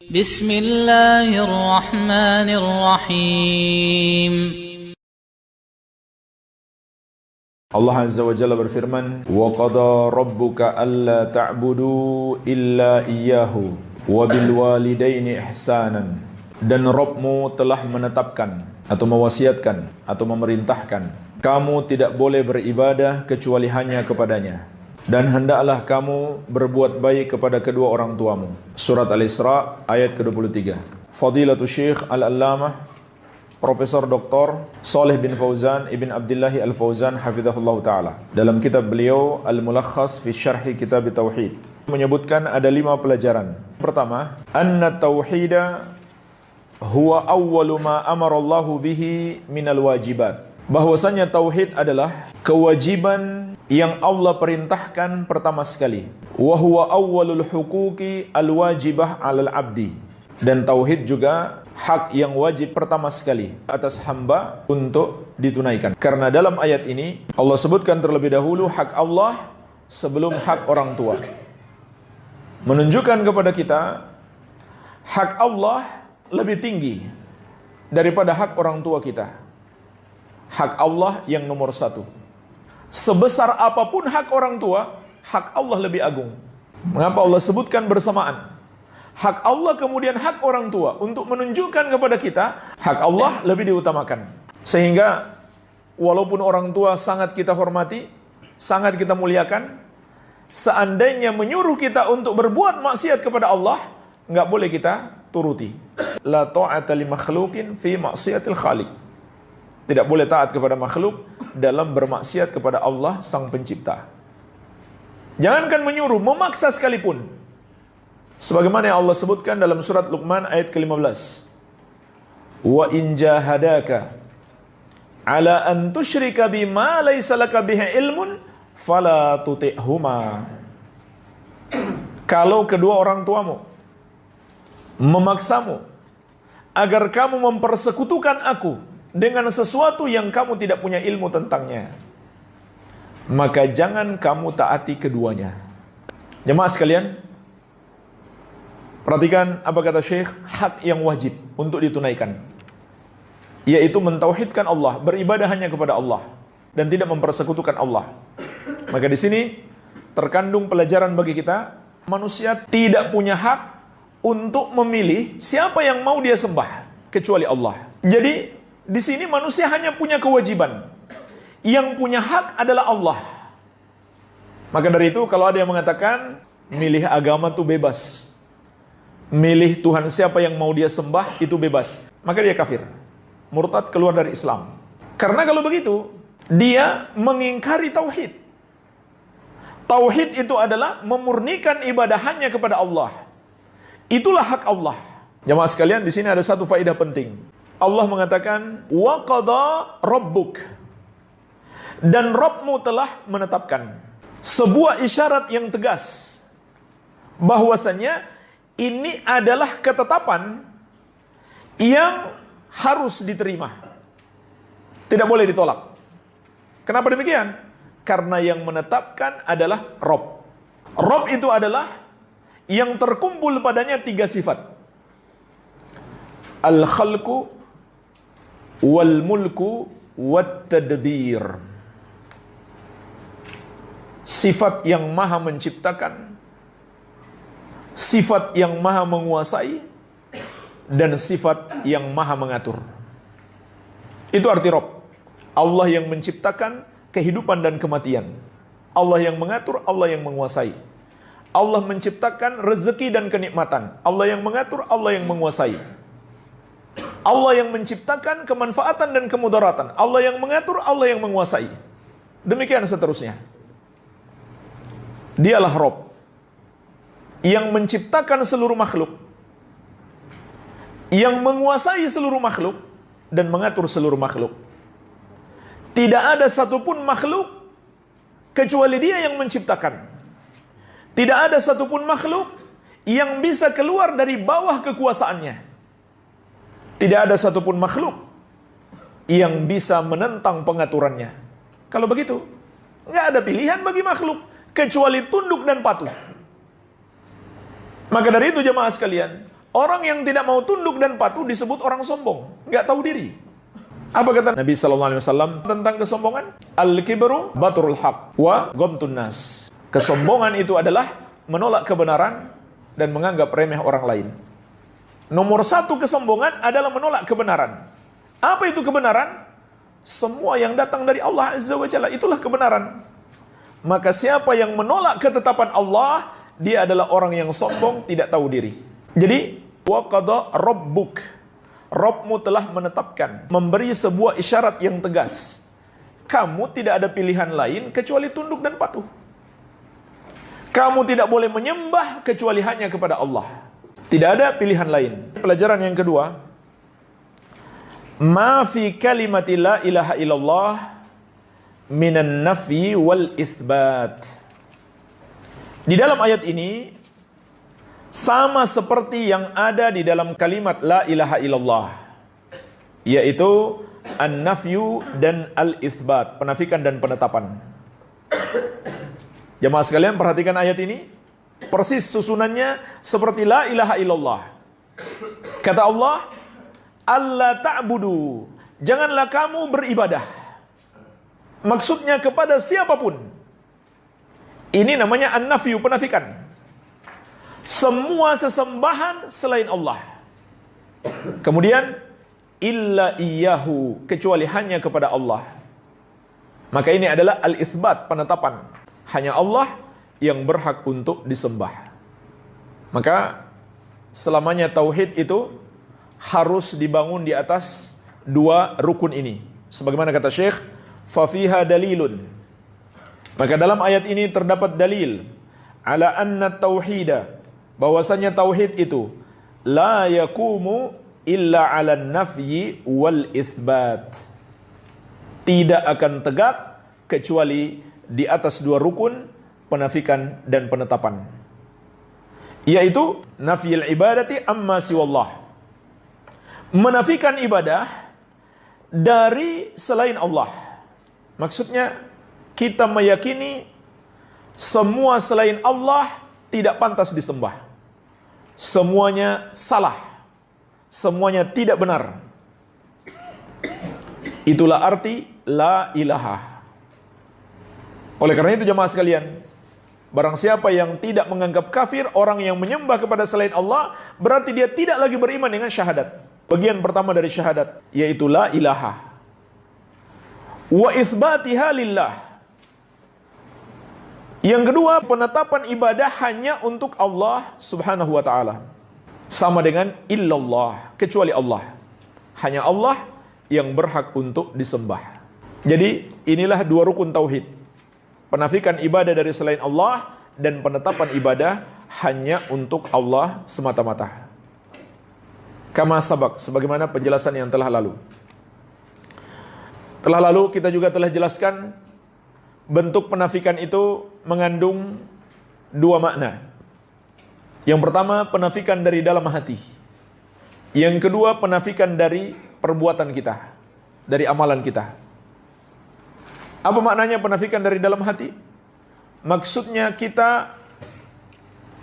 Bismillahirrahmanirrahim. Allah Azza wa Jalla berfirman, "Wa qada rabbuka alla ta'budu illa iyyahu wa bil walidaini ihsanan." Dan Rabbmu telah menetapkan atau mewasiatkan atau memerintahkan, kamu tidak boleh beribadah kecuali hanya kepadanya, dan hendaklah kamu berbuat baik kepada kedua orang tuamu. Surat Al-Isra ayat ke-23. Fadilatul Syekh Al-Allamah Profesor Dr. Shalih bin Fauzan Ibn Abdillahi Al-Fauzan hafizahullah ta'ala, dalam kitab beliau Al-Mulakhas fi Syarhi Kitab Tauhid, menyebutkan ada 5 pelajaran. Pertama, anna tauhida huwa awwalu ma amarallahu bihi minal wajibat. Bahwasanya tauhid adalah kewajiban yang Allah perintahkan pertama sekali. Wa huwa awwalul huquqi alwajibah 'alal 'abdi. Dan tauhid juga hak yang wajib pertama sekali atas hamba untuk ditunaikan. Karena dalam ayat ini Allah sebutkan terlebih dahulu hak Allah sebelum hak orang tua. Menunjukkan kepada kita hak Allah lebih tinggi daripada hak orang tua kita. Hak Allah yang nomor 1. Sebesar apapun hak orang tua, hak Allah lebih agung. Mengapa Allah sebutkan bersamaan? Hak Allah kemudian hak orang tua, untuk menunjukkan kepada kita hak Allah lebih diutamakan. Sehingga walaupun orang tua sangat kita hormati, sangat kita muliakan, seandainya menyuruh kita untuk berbuat maksiat kepada Allah, nggak boleh kita turuti. La ta'ata li makhluqin fi maksiatil khaliq. Tidak boleh taat kepada makhluk dalam bermaksiat kepada Allah sang pencipta. Jangankan menyuruh, memaksa sekalipun. Sebagaimana yang Allah sebutkan dalam surat Luqman ayat ke-15. Wa in jahadaka ala an tusyrika bima laysa laka bihi ilmun fala tuti'huma. Kalau kedua orang tuamu memaksamu agar kamu mempersekutukan aku dengan sesuatu yang kamu tidak punya ilmu tentangnya, maka jangan kamu taati keduanya. Jemaah sekalian, perhatikan apa kata Syekh, hak yang wajib untuk ditunaikan, yaitu mentauhidkan Allah, beribadah hanya kepada Allah dan tidak mempersekutukan Allah. Maka di sini terkandung pelajaran bagi kita, manusia tidak punya hak untuk memilih siapa yang mau dia sembah kecuali Allah. Jadi di sini manusia hanya punya kewajiban. Yang punya hak adalah Allah. Maka dari itu kalau ada yang mengatakan milih agama itu bebas, milih Tuhan siapa yang mau dia sembah itu bebas, maka dia kafir, murtad, keluar dari Islam. Karena kalau begitu dia mengingkari tauhid. Tauhid itu adalah memurnikan ibadah hanya kepada Allah. Itulah hak Allah. Jemaah sekalian, di sini ada satu faedah penting. Allah mengatakan wa qada rabbuk, dan Rabbmu telah menetapkan. Sebuah isyarat yang tegas bahwasanya ini adalah ketetapan yang harus diterima, tidak boleh ditolak. Kenapa demikian? Karena yang menetapkan adalah Rabb. Rabb itu adalah yang terkumpul padanya 3 sifat: al-khalqu wal mulku wat tadbir. Sifat yang maha menciptakan, sifat yang maha menguasai, dan sifat yang maha mengatur. Itu arti Rabb. Allah yang menciptakan kehidupan dan kematian, Allah yang mengatur, Allah yang menguasai. Allah menciptakan rezeki dan kenikmatan, Allah yang mengatur, Allah yang menguasai. Allah yang menciptakan kemanfaatan dan kemudaratan, Allah yang mengatur, Allah yang menguasai. Demikian seterusnya. Dialah Rabb yang menciptakan seluruh makhluk, yang menguasai seluruh makhluk, dan mengatur seluruh makhluk. Tidak ada satupun makhluk kecuali Dia yang menciptakan. Tidak ada satupun makhluk yang bisa keluar dari bawah kekuasaannya. Tidak ada satupun makhluk yang bisa menentang pengaturannya. Kalau begitu, nggak ada pilihan bagi makhluk kecuali tunduk dan patuh. Maka dari itu jemaah sekalian, Orang yang tidak mau tunduk dan patuh disebut orang sombong, nggak tahu diri. Apa kata Nabi sallallahu alaihi wasallam tentang kesombongan? Al-kibru batrul haq wa ghamtun nas. Kesombongan itu adalah menolak kebenaran dan menganggap remeh orang lain. Nomor satu kesombongan adalah menolak kebenaran. Apa itu kebenaran? Semua yang datang dari Allah Azza wa Jalla, itulah kebenaran. Maka siapa yang menolak ketetapan Allah, dia adalah orang yang sombong, tidak tahu diri. Jadi, wa qada rabbuk, Rabbmu telah menetapkan, memberi sebuah isyarat yang tegas. Kamu tidak ada pilihan lain kecuali tunduk dan patuh. Kamu tidak boleh menyembah kecuali hanya kepada Allah. Tidak ada pilihan lain. Pelajaran yang kedua, ma fi kalimati la ilaha illallah minan nafi wal itsbat. Di dalam ayat ini sama seperti yang ada di dalam kalimat la ilaha illallah, yaitu an-nafyu dan al-itsbat, penafikan dan penetapan. Jemaah sekalian, perhatikan ayat ini. Persis susunannya seperti la ilaha illallah. Kata Allah, alla ta'budu, janganlah kamu beribadah. Maksudnya kepada siapapun. Ini namanya an-nafyu, penafikan. Semua sesembahan selain Allah. Kemudian illa iyyahu, kecuali hanya kepada Allah. Maka ini adalah al-itsbat, penetapan. Hanya Allah yang berhak untuk disembah. Maka selamanya tauhid itu harus dibangun di atas dua rukun ini. Sebagaimana kata Syekh, fa fiha dalilun. Maka dalam ayat ini terdapat dalil ala anna tauhida, bahwasanya tauhid itu la yakumu illa ala nafyi wal itsbat, tidak akan tegak kecuali di atas dua rukun, penafikan dan penetapan, yaitu nafyil ibadati amma siwallah, menafikan ibadah dari selain Allah. Maksudnya kita meyakini semua selain Allah tidak pantas disembah, semuanya salah, semuanya tidak benar. Itulah arti la ilaha. Oleh karena itu jemaah sekalian, barang siapa yang tidak menganggap kafir orang yang menyembah kepada selain Allah, berarti dia tidak lagi beriman dengan syahadat. Bagian pertama dari syahadat, yaitu la ilaha. Wa itsbatiha lillah. Yang kedua, penetapan ibadah hanya untuk Allah subhanahu wa ta'ala. Sama dengan illallah, kecuali Allah. Hanya Allah yang berhak untuk disembah. Jadi inilah dua rukun tauhid. Penafikan ibadah dari selain Allah dan penetapan ibadah hanya untuk Allah semata-mata. Kama sabak, sebagaimana penjelasan yang telah lalu. Telah lalu kita juga telah jelaskan bentuk penafikan itu mengandung dua makna. Yang pertama, penafikan dari dalam hati. Yang kedua, penafikan dari perbuatan kita, dari amalan kita. Apa maknanya penafikan dari dalam hati? Maksudnya kita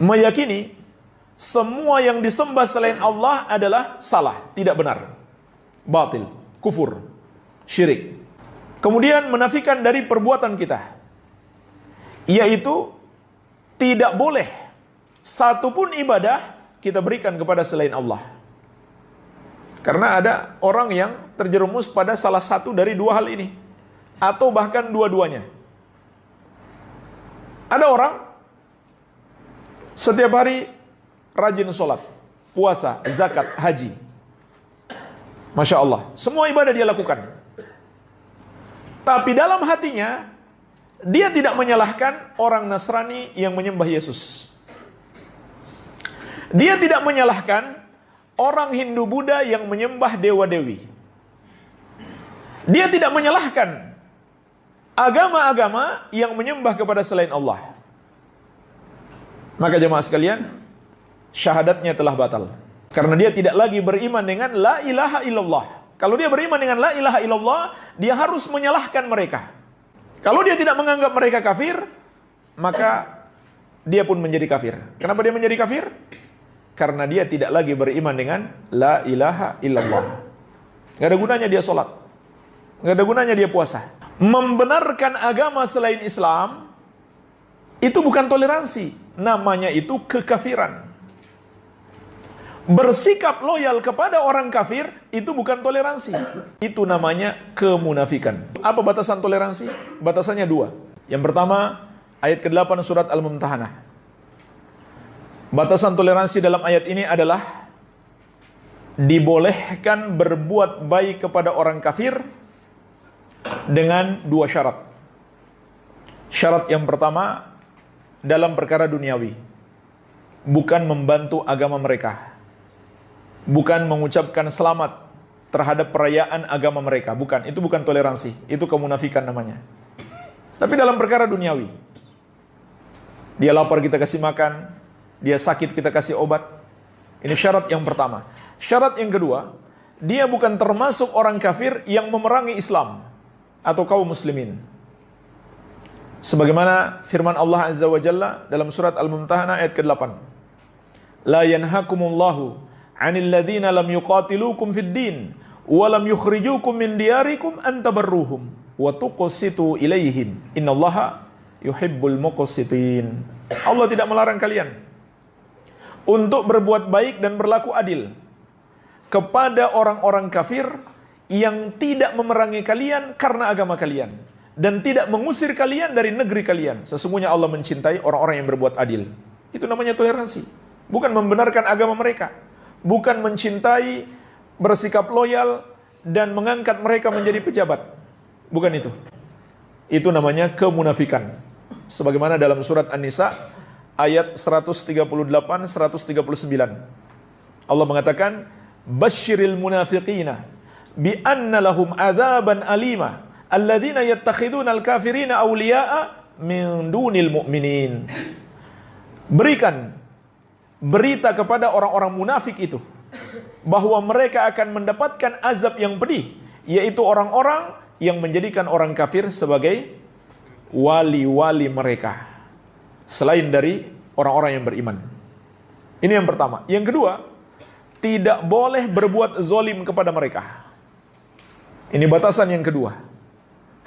meyakini semua yang disembah selain Allah adalah salah, tidak benar, batil, kufur, syirik. Kemudian menafikan dari perbuatan kita, yaitu tidak boleh satupun ibadah kita berikan kepada selain Allah. Karena ada orang yang terjerumus pada salah satu dari dua hal ini, atau bahkan dua-duanya. Ada orang setiap hari rajin sholat, puasa, zakat, haji. Masya Allah, semua ibadah dia lakukan. Tapi dalam hatinya, dia tidak menyalahkan orang Nasrani yang menyembah Yesus. Dia tidak menyalahkan orang Hindu Buddha yang menyembah dewa-dewi. Dia tidak menyalahkan agama-agama yang menyembah kepada selain Allah. Maka jemaah sekalian, syahadatnya telah batal. Karena dia tidak lagi beriman dengan la ilaha illallah. Kalau dia beriman dengan la ilaha illallah, dia harus menyalahkan mereka. Kalau dia tidak menganggap mereka kafir, maka dia pun menjadi kafir. Kenapa dia menjadi kafir? karena dia tidak lagi beriman dengan la ilaha illallah. Gak ada gunanya dia sholat, gak ada gunanya dia puasa. Membenarkan agama selain Islam itu bukan toleransi, namanya itu kekafiran. Bersikap loyal kepada orang kafir itu bukan toleransi, itu namanya kemunafikan. Apa batasan toleransi? Batasannya dua. Yang pertama, ayat ke-8 surat Al-Mumtahanah. Batasan toleransi dalam ayat ini adalah dibolehkan berbuat baik kepada orang kafir dengan dua syarat. Syarat yang pertama, dalam perkara duniawi, bukan membantu agama mereka, bukan mengucapkan selamat terhadap perayaan agama mereka, bukan, itu bukan toleransi, itu kemunafikan namanya. Tapi dalam perkara duniawi, dia lapar kita kasih makan, dia sakit kita kasih obat, ini syarat yang pertama. Syarat yang kedua, dia bukan termasuk orang kafir yang memerangi Islam atau kaum muslimin. Sebagaimana firman Allah Azza wa Jalla dalam surat Al-Mumtahanah ayat ke-8. La yanhakumullahu 'anil ladzina lam yuqatilukum fid din wa lam yukhrijukum min diyarikum an tabarruhum wa tuqsitu ilaihim. Innallaha yuhibbul muqsitin. Allah tidak melarang kalian untuk berbuat baik dan berlaku adil kepada orang-orang kafir yang tidak memerangi kalian karena agama kalian dan tidak mengusir kalian dari negeri kalian. Sesungguhnya Allah mencintai orang-orang yang berbuat adil. Itu namanya toleransi. Bukan membenarkan agama mereka, bukan mencintai, bersikap loyal dan mengangkat mereka menjadi pejabat. Bukan itu. Itu namanya kemunafikan. Sebagaimana dalam surat An-Nisa ayat 138 139. Allah mengatakan, "Basyiril munafiqina bi anna lahum adzaban alima alladzina yattakhiduna al-kafirina awliya'a min dunil mu'minin." Berikan berita kepada orang-orang munafik itu bahwa mereka akan mendapatkan azab yang pedih, yaitu orang-orang yang menjadikan orang kafir sebagai wali-wali mereka selain dari orang-orang yang beriman. Ini yang pertama. Yang kedua, tidak boleh berbuat zalim kepada mereka. Ini batasan yang kedua.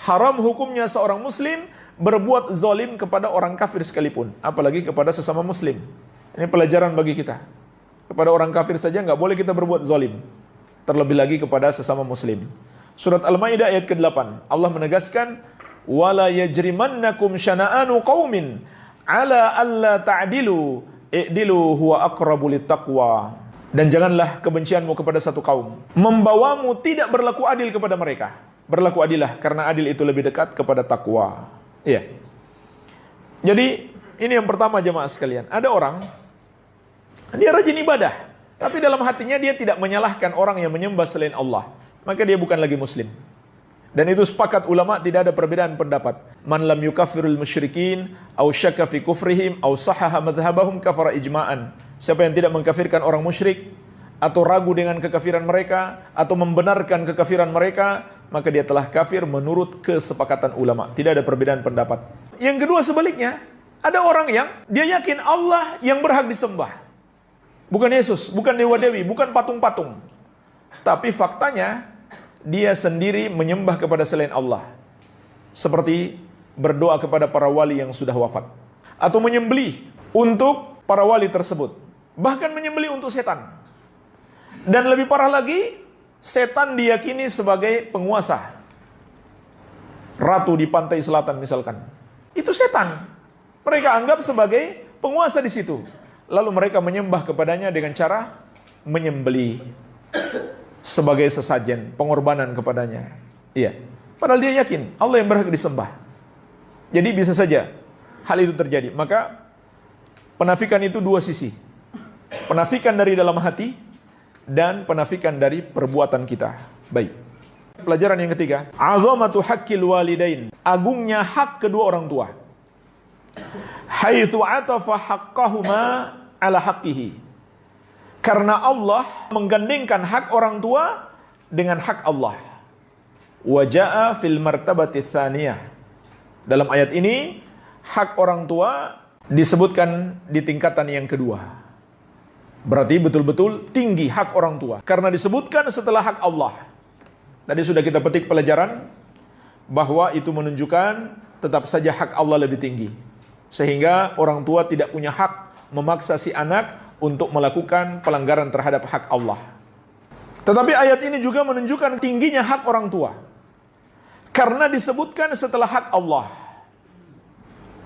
Haram hukumnya seorang muslim berbuat zalim kepada orang kafir sekalipun, apalagi kepada sesama muslim. Ini pelajaran bagi kita. Kepada orang kafir saja nggak boleh kita berbuat zalim, terlebih lagi kepada sesama muslim. Surat Al-Maidah ayat ke-8, Allah menegaskan, wala yajrimannakum syana'anu qaumin ala alla ta'dilu i'dilu huwa aqrabu littaqwa. Dan janganlah kebencianmu kepada satu kaum membawamu tidak berlaku adil kepada mereka. Berlaku adillah, karena adil itu lebih dekat kepada takwa. Iya. Jadi ini yang pertama jemaah sekalian. Ada orang, dia rajin ibadah, tapi dalam hatinya dia tidak menyalahkan orang yang menyembah selain Allah, maka dia bukan lagi muslim. Dan itu sepakat ulama, tidak ada perbedaan pendapat. Man lam yukaffirul musyrikin aw syakka fi kufrihim aw sahaha madhhabahum kafara ijma'an. Siapa yang tidak mengkafirkan orang musyrik atau ragu dengan kekafiran mereka atau membenarkan kekafiran mereka, maka dia telah kafir menurut kesepakatan ulama. Tidak ada perbedaan pendapat. Yang kedua sebaliknya, ada orang yang dia yakin Allah yang berhak disembah, bukan Yesus, bukan Dewa Dewi, bukan patung-patung. Tapi faktanya dia sendiri menyembah kepada selain Allah, seperti berdoa kepada para wali yang sudah wafat, atau menyembelih untuk para wali tersebut, bahkan menyembelih untuk setan. Dan lebih parah lagi, setan diyakini sebagai penguasa. Ratu di pantai selatan misalkan, itu setan. Mereka anggap sebagai penguasa di situ. Lalu mereka menyembah kepadanya dengan cara menyembelih sebagai sesajen, pengorbanan kepadanya. Iya. Padahal dia yakin Allah yang berhak disembah. Jadi bisa saja hal itu terjadi. Maka penafikan itu dua sisi. Penafikan dari dalam hati dan penafikan dari perbuatan kita. Baik. Pelajaran yang ketiga, azamatu haqqil walidain. Agungnya hak kedua orang tua. Haitsu atafa haqqahuma ala haqqihi. Karena Allah menggandengkan hak orang tua dengan hak Allah. Wa jaa fil martabati tsaniyah. Dalam ayat ini hak orang tua disebutkan di tingkatan yang kedua. Berarti betul-betul tinggi hak orang tua. Karena disebutkan setelah hak Allah. Tadi sudah kita petik pelajaran bahwa itu menunjukkan tetap saja hak Allah lebih tinggi. Sehingga orang tua tidak punya hak memaksa si anak untuk melakukan pelanggaran terhadap hak Allah. Tetapi ayat ini juga menunjukkan tingginya hak orang tua. Karena disebutkan setelah hak Allah.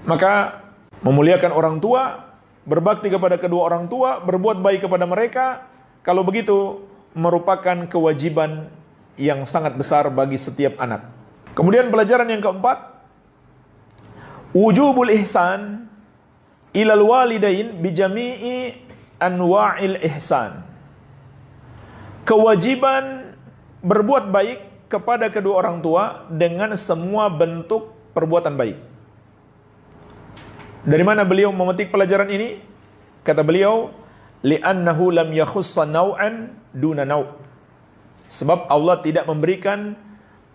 Maka memuliakan orang tua, berbakti kepada kedua orang tua, berbuat baik kepada mereka, kalau begitu merupakan kewajiban yang sangat besar bagi setiap anak. Kemudian pelajaran yang keempat, wujubul ihsan ilal walidain bijami'i anwa'il ihsan. Kewajiban berbuat baik kepada kedua orang tua dengan semua bentuk perbuatan baik. Dari mana beliau memetik pelajaran ini? Kata beliau, li'annahu lam yakhussa naw'an duna naw'. Sebab Allah tidak memberikan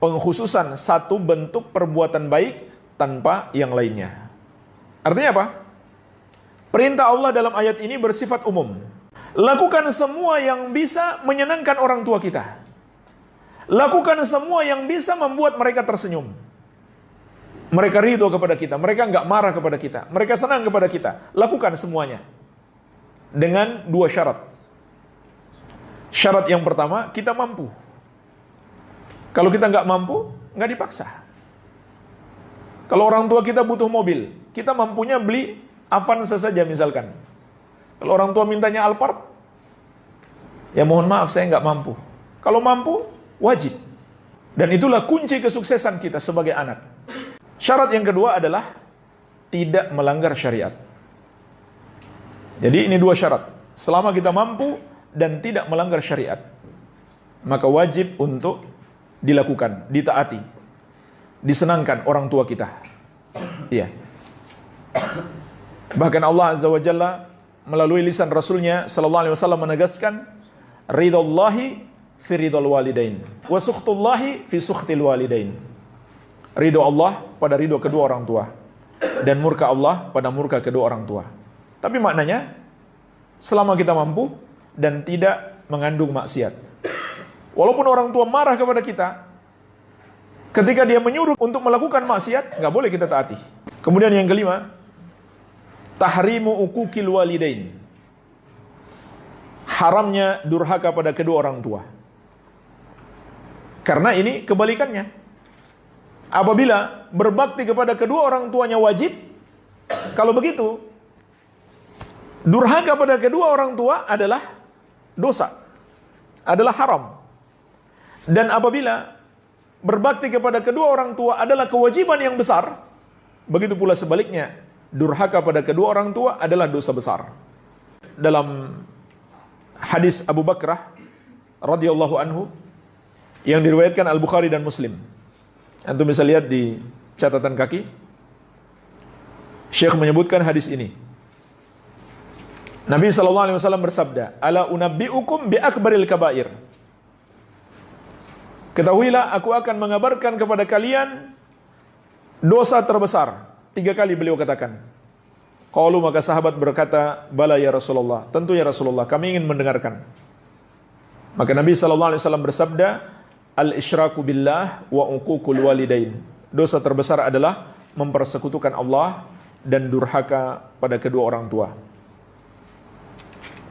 pengkhususan satu bentuk perbuatan baik tanpa yang lainnya. Artinya apa? Perintah Allah dalam ayat ini bersifat umum. Lakukan semua yang bisa menyenangkan orang tua kita. Lakukan semua yang bisa membuat mereka tersenyum. Mereka ridho kepada kita, mereka enggak marah kepada kita, mereka senang kepada kita. Lakukan semuanya. Dengan dua syarat. Syarat yang pertama, kita mampu. Kalau kita enggak mampu, enggak dipaksa. Kalau orang tua kita butuh mobil, kita mampunya beli Avanza saja misalkan. Kalau orang tua mintanya Alphard, ya mohon maaf saya enggak mampu. Kalau mampu, wajib. Dan itulah kunci kesuksesan kita sebagai anak. Syarat yang kedua adalah tidak melanggar syariat. Jadi ini dua syarat. Selama kita mampu dan tidak melanggar syariat, maka wajib untuk dilakukan, ditaati, disenangkan orang tua kita. Iya. Bahkan Allah Azza wa Jalla melalui lisan Rasulnya sallallahu alaihi wasallam menegaskan, ridallahi fi ridal walidain wa sukhtullahi fi sukhtil walidain. Ridho Allah pada ridho kedua orang tua, dan murka Allah pada murka kedua orang tua. Tapi maknanya, selama kita mampu dan tidak mengandung maksiat. Walaupun orang tua marah kepada kita, ketika dia menyuruh untuk melakukan maksiat, nggak boleh kita taati. Kemudian yang kelima, tahrimu uquqil walidain. Haramnya durhaka pada kedua orang tua. Karena ini kebalikannya. Apabila berbakti kepada kedua orang tuanya wajib, kalau begitu, durhaka pada kedua orang tua adalah dosa, adalah haram. Dan apabila berbakti kepada kedua orang tua adalah kewajiban yang besar, begitu pula sebaliknya, durhaka pada kedua orang tua adalah dosa besar. Dalam hadis Abu Bakrah radhiyallahu anhu yang diriwayatkan Al-Bukhari dan Muslim, antum bisa lihat di catatan kaki, Syekh menyebutkan hadis ini. Nabi SAW bersabda, ala unabbi'ukum bi akbaril kabair. Ketahuilah, aku akan mengabarkan kepada kalian dosa terbesar. 3 kali beliau katakan. Qalu, maka sahabat berkata, bala ya Rasulullah, tentu ya Rasulullah, kami ingin mendengarkan. Maka Nabi SAW bersabda, al-isyraku billah wa uququl walidain. Dosa terbesar adalah mempersekutukan Allah dan durhaka pada kedua orang tua.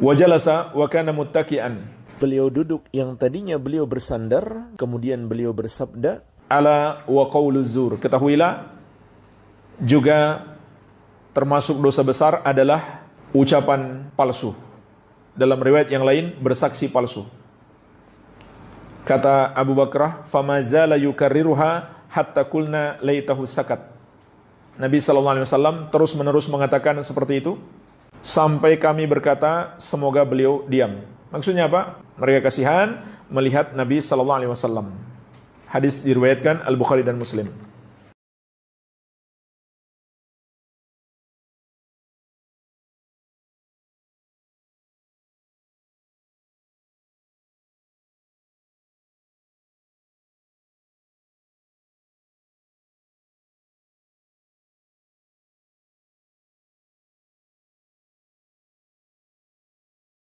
Wa jalasa wa kana muttaki'an. Beliau duduk yang tadinya beliau bersandar, kemudian beliau bersabda, ala wa qauluz zur. Ketahuilah, juga termasuk dosa besar adalah ucapan palsu. Dalam riwayat yang lain, bersaksi palsu. Kata Abu Bakrah, famazala yukarriruha hatta qulna laitahu sakat. Nabi SAW terus-menerus mengatakan seperti itu sampai kami berkata semoga beliau diam. Maksudnya apa? Mereka kasihan melihat Nabi SAW. Hadis diriwayatkan Al-Bukhari dan Muslim.